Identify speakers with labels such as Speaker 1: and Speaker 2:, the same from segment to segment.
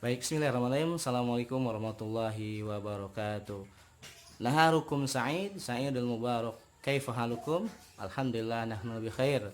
Speaker 1: Baik, bismillahirrahmanirrahim. Assalamualaikum warahmatullahi wabarakatuh. Naharukum sa'idul mubarak. Kaifa halukum? Alhamdulillah nahnu bi khair.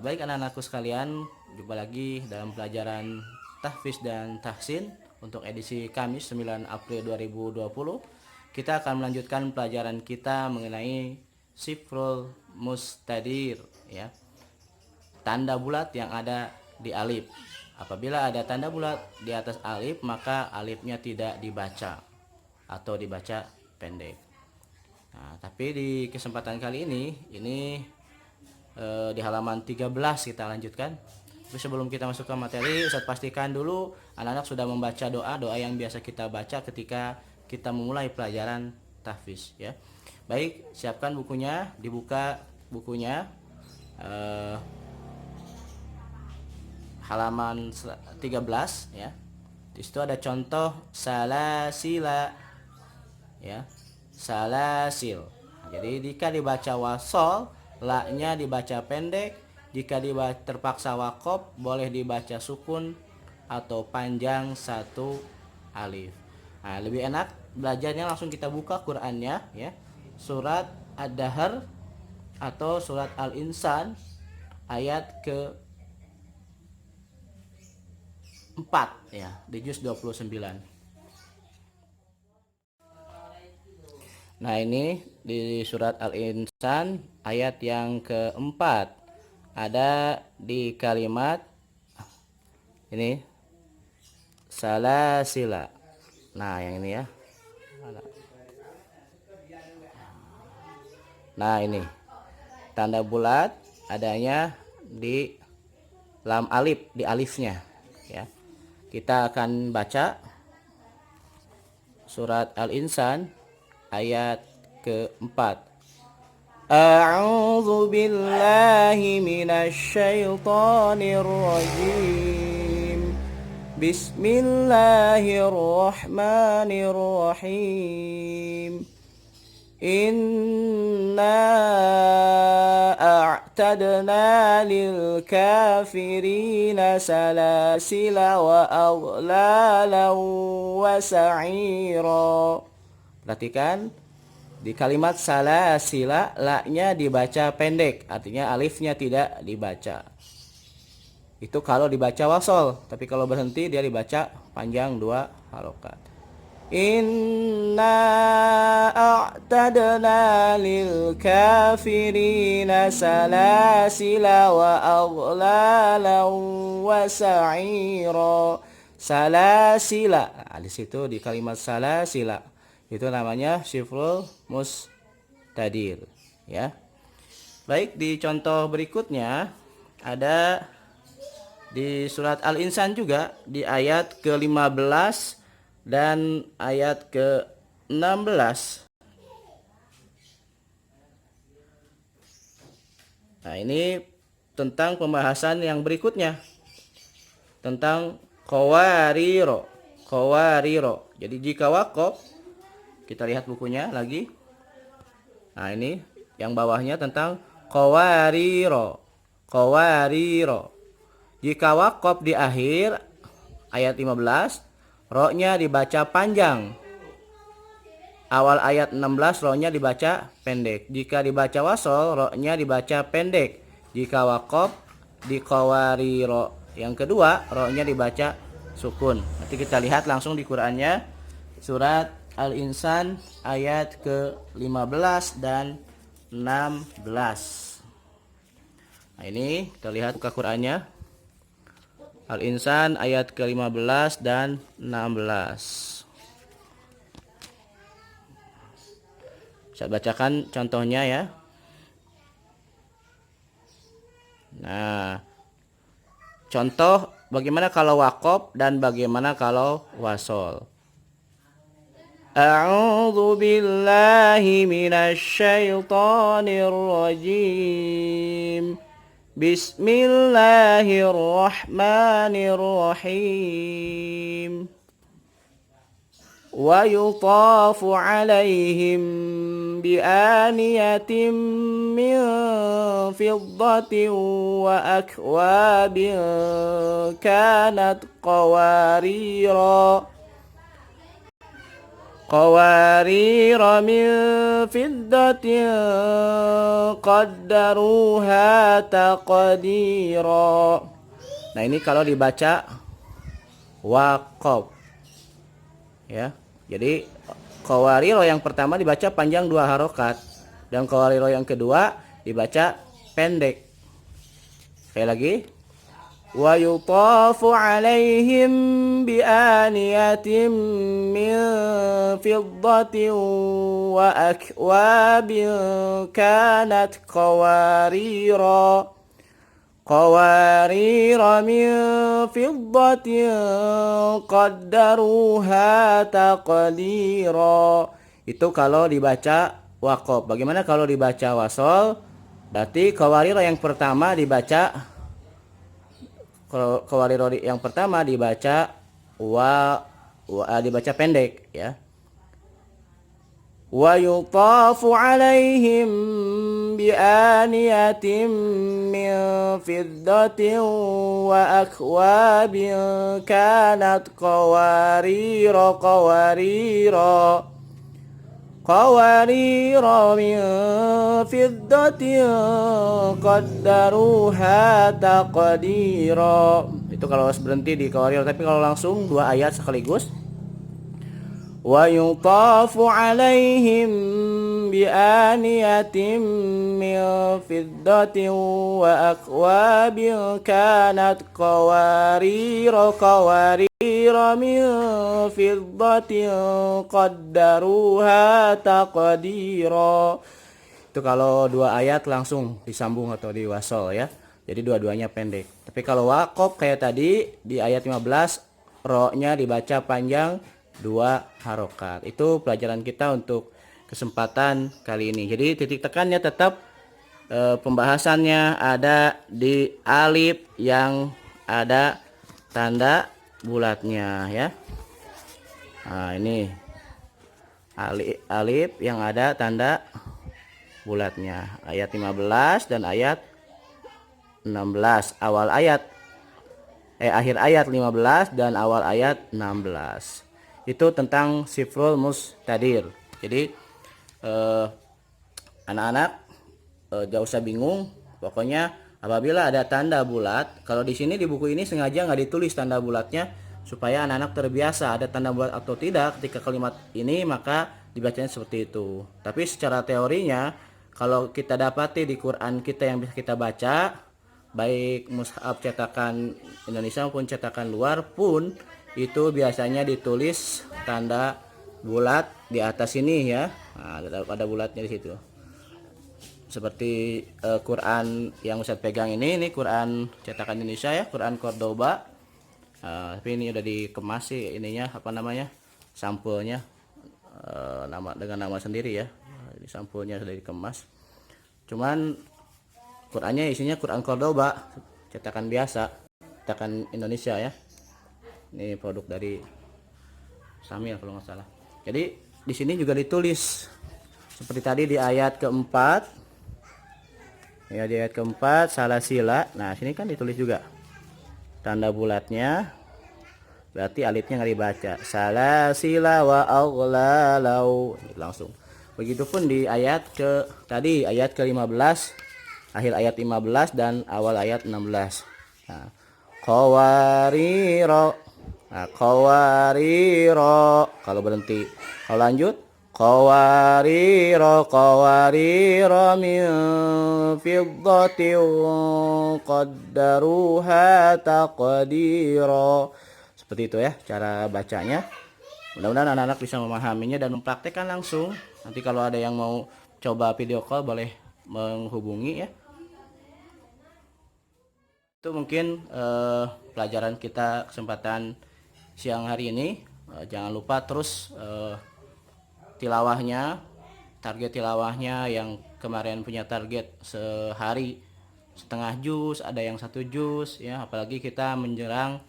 Speaker 1: Baik anak-anakku sekalian, jumpa lagi dalam pelajaran tahfiz dan tahsin untuk edisi Kamis 9 April 2020. Kita akan melanjutkan pelajaran kita mengenai Sifrul Mustadir, ya. Tanda bulat yang ada di alif. Apabila ada tanda bulat di atas alif, maka alifnya tidak dibaca atau dibaca pendek. Nah, tapi di kesempatan kali ini di halaman 13 kita lanjutkan. Tapi sebelum kita masuk ke materi, Ustaz pastikan dulu anak-anak sudah membaca doa yang biasa kita baca ketika kita memulai pelajaran tahfiz, ya. Baik, siapkan bukunya, dibuka bukunya. Halaman 13, ya. Di situ ada contoh salasila, ya. Salasil. Jadi jika dibaca wasol, la-nya dibaca pendek. Jika terpaksa wakof, boleh dibaca sukun atau panjang satu alif. Nah, lebih enak belajarnya langsung kita buka Qur'annya, ya. Surat Ad-Dahr atau surat Al-Insan ayat ke 4, ya, di juz 29. Nah, ini di surat Al-Insan ayat yang keempat. Ada di kalimat ini salasila. Nah, yang ini, ya. Nah, ini tanda bulat adanya di lam alif, di alifnya, ya. Kita akan baca surat Al-Insan ayat keempat. A'udzu billahi minasy syaithanir rajim. Bismillahirrahmanirrahim. Inna a'tadna lil kafirina salasila wa aghlalan wa sa'ira. Perhatikan di kalimat salasila, la-nya dibaca pendek, artinya alifnya tidak dibaca. Itu kalau dibaca wasol, tapi kalau berhenti dia dibaca panjang 2 harokat. Inna a'tadna lil kafirina salasila wa aghlalan wa sa'ira. Salasila. Nah, di situ di kalimat salasila itu namanya Sifrul Mustadir, ya. Baik, di contoh berikutnya ada di surat Al-Insan juga di ayat ke-15 dan ayat ke-16. Nah, ini tentang pembahasan yang berikutnya tentang qawariro. Jadi jika wakof, kita lihat bukunya lagi. Nah, ini yang bawahnya tentang qawariro. Jika wakof di akhir ayat 15, ro-nya dibaca panjang. Awal ayat 16 ro-nya dibaca pendek. Jika dibaca wasol, ro-nya dibaca pendek. Jika wakof di qawariro yang kedua, ro-nya dibaca sukun. Nanti kita lihat langsung di Qur'annya, surat Al-Insan ayat ke-15 dan 16. Nah, ini kita lihat buka Qur'annya. Al-Insan ayat ke-15 dan 16. Saya bacakan contohnya, ya. Nah, contoh bagaimana kalau wakof dan bagaimana kalau wasol. A'udzu billahi minasy syaithanir rajim. Bismillahirrahmanirrahim. Wa yutafu alaihim بآنية من فضة وأكواب كانت قوارير من فضة قدروها تقديرا. Nah, ini kalau dibaca waqaf ya. Jadi qawariro yang pertama dibaca panjang 2 harokat dan qawariro yang kedua dibaca pendek. Sekali lagi, wa yutafu alaihim bi aniyatin min fiddatin wa akwabin kanat قوارير من فضة قدروها تقديرا. Itu kalau dibaca waqaf. Bagaimana kalau dibaca wasol? Berarti qawariro yang pertama dibaca dibaca pendek ya. Wa yutafu alaihim bi aniyatin min fiddatin wa akwabin kanat qawarira min fiddatin qaddaruha taqdira. Itu kalau berhenti di qawarira, tapi kalau langsung 2 ayat sekaligus. Wa yutafu alaihim bi aniyatin min fiddatin wa akwabin kanat qawarira min fiddatin qaddaruha taqdira. Itu kalau 2 ayat langsung disambung atau diwasol ya. Jadi dua-duanya pendek. Tapi kalau waqaf kayak tadi di ayat 15 ro-nya dibaca panjang 2 harokat. Itu pelajaran kita untuk kesempatan kali ini. Jadi titik tekannya tetap pembahasannya ada di alif yang ada tanda bulatnya ya. Nah, ini alif yang ada tanda bulatnya. Ayat 15 dan ayat 16. Akhir ayat 15 dan awal ayat 16. Itu tentang sifrul mustadir. Jadi anak-anak gak usah bingung. Pokoknya apabila ada tanda bulat, kalau di sini di buku ini sengaja nggak ditulis tanda bulatnya supaya anak-anak terbiasa ada tanda bulat atau tidak ketika kalimat ini, maka dibacanya seperti itu. Tapi secara teorinya kalau kita dapati di Quran kita yang bisa kita baca, baik mushaf cetakan Indonesia maupun cetakan luar pun, itu biasanya ditulis tanda bulat di atas ini ya. Nah, ada bulatnya di situ. Seperti Quran yang Ustaz pegang ini Quran cetakan Indonesia ya, Quran Cordoba. Tapi ini udah dikemas sih ininya, apa namanya, sampulnya, dengan nama sendiri ya. Sampulnya sudah dikemas. Cuman Qurannya isinya Quran Cordoba, cetakan biasa, cetakan Indonesia ya. Ini produk dari Samil kalau nggak salah. Jadi di sini juga ditulis seperti tadi di ayat keempat. Ya, di ayat keempat salasila. Nah, sini kan ditulis juga tanda bulatnya. Berarti alifnya nggak dibaca. Salasila wa aghlalau. Langsung. Begitupun di ayat tadi ayat ke-15, akhir ayat 15 dan awal ayat 16. Nah, qawariro. Nah, qawariro kalau berhenti. Kalau lanjut, qawariro min fiddatin qaddaruha taqdira. Seperti itu ya cara bacanya. Mudah-mudahan anak-anak bisa memahaminya dan mempraktekkan langsung. Nanti kalau ada yang mau coba video call boleh menghubungi ya. Itu mungkin pelajaran kita kesempatan siang hari ini. Jangan lupa terus tilawahnya, target tilawahnya yang kemarin punya target sehari setengah juz, ada yang 1 juz ya. Apalagi kita menjelang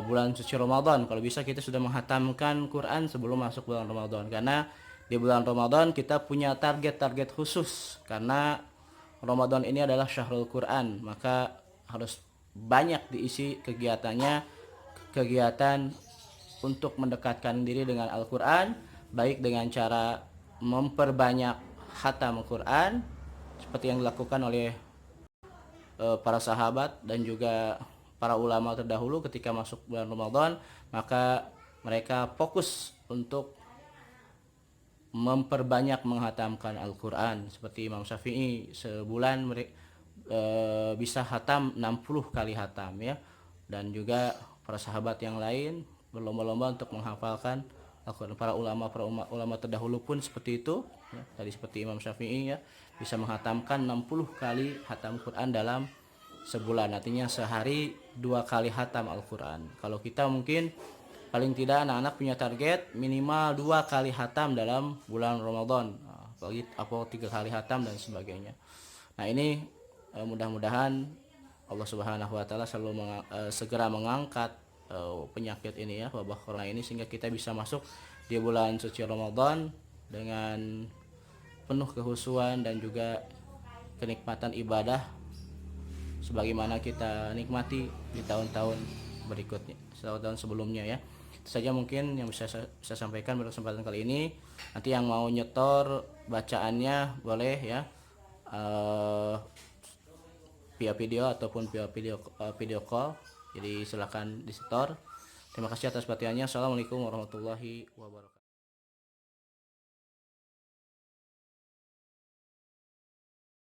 Speaker 1: bulan suci Ramadan, kalau bisa kita sudah menghatamkan Quran sebelum masuk bulan Ramadan, karena di bulan Ramadan kita punya target-target khusus, karena Ramadan ini adalah syahrul Quran, maka harus banyak diisi kegiatannya, kegiatan untuk mendekatkan diri dengan Al-Quran, baik dengan cara memperbanyak khatam Al-Quran seperti yang dilakukan oleh para sahabat dan juga para ulama terdahulu ketika masuk bulan Ramadan. Maka mereka fokus untuk memperbanyak menghatamkan Al-Quran, seperti Imam Syafi'i sebulan bisa hatam 60 kali hatam ya, dan juga para sahabat yang lain berlomba-lomba untuk menghafalkan Al-Quran. Para ulama terdahulu pun seperti itu ya. Tadi seperti Imam Syafi'i ya, bisa menghatamkan 60 kali hatam Quran dalam sebulan, artinya sehari 2 kali hatam Al-Quran. Kalau kita mungkin paling tidak anak-anak punya target minimal 2 kali hatam dalam bulan Ramadan, apalagi 3 kali hatam dan sebagainya. Nah ini mudah-mudahan Allah Subhanahu wa taala selalu segera mengangkat penyakit ini ya, wabah corona ini, sehingga kita bisa masuk di bulan suci Ramadan dengan penuh kehusuan dan juga kenikmatan ibadah sebagaimana kita nikmati di tahun-tahun berikutnya, tahun-tahun sebelumnya ya. Itu saja mungkin yang bisa saya sampaikan pada kesempatan kali ini. Nanti yang mau nyetor bacaannya boleh ya, via video ataupun via video call. Jadi silakan disetor. Terima kasih atas perhatiannya. Assalamualaikum warahmatullahi wabarakatuh.